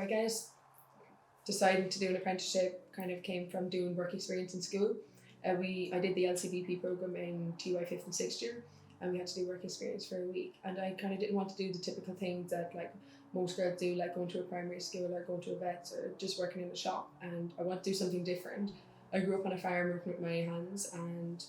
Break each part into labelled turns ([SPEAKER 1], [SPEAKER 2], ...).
[SPEAKER 1] guess deciding to do an apprenticeship kind of came from doing work experience in school. I did the LCBP program in TY 5th and 6th year, and we had to do work experience for a week. And I kind of didn't want to do the typical things that like most girls do, like going to a primary school or going to a vet's or just working in a shop. And I want to do something different. I grew up on a farm working with my hands, and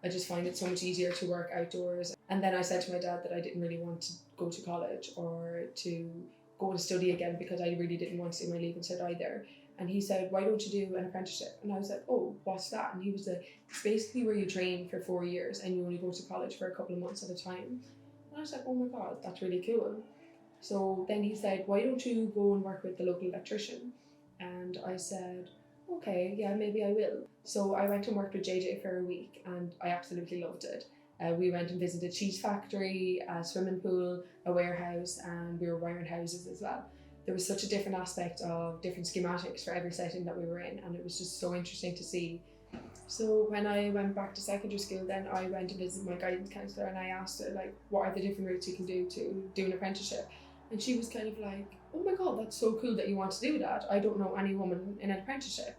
[SPEAKER 1] I just find it so much easier to work outdoors. And then I said to my dad that I didn't really want to go to college or to go and study again, because I really didn't want to do my leaving cert either. And he said, why don't you do an apprenticeship? And I was like, oh, what's that? And he was like, it's basically where you train for 4 years and you only go to college for a couple of months at a time. And I was like, oh my God, that's really cool. So then he said, why don't you go and work with the local electrician? And I said, okay, yeah, maybe I will. So I went and worked with JJ for a week, and I absolutely loved it. We went and visited a cheese factory, a swimming pool, a warehouse, and we were wiring houses as well. There was such a different aspect of different schematics for every setting that we were in, and it was just so interesting to see. So when I went back to secondary school, then I went to visit my guidance counsellor, and I asked her, like, what are the different routes you can do to do an apprenticeship? And she was kind of like, oh my God, that's so cool that you want to do that. I don't know any woman in an apprenticeship.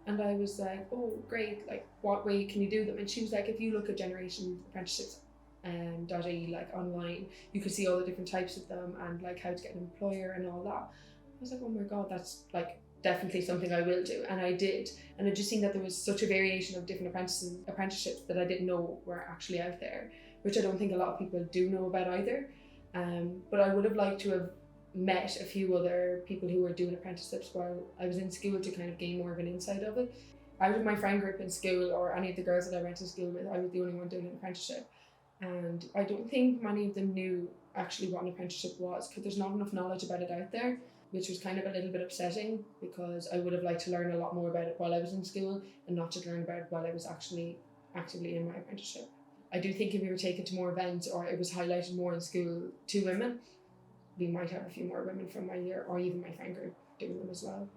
[SPEAKER 1] And I was like, oh, great, like, what way can you do them? And she was like, if you look at Generation Apprenticeships .ie, like online, you could see all the different types of them and like how to get an employer and all that. I was like, oh my God, that's like definitely something I will do. And I did. And I just seen that there was such a variation of different apprenticeships that I didn't know were actually out there, which I don't think a lot of people do know about either. But I would have liked to have met a few other people who were doing apprenticeships while I was in school to kind of gain more of an insight of it. Out of my friend group in school, or any of the girls that I went to school with, I was the only one doing an apprenticeship. And I don't think many of them knew actually what an apprenticeship was, because there's not enough knowledge about it out there, which was kind of a little bit upsetting, because I would have liked to learn a lot more about it while I was in school and not just learn about it while I was actually actively in my apprenticeship. I do think if we were taken to more events or it was highlighted more in school to women, we might have a few more women from my year or even my friend group doing them as well.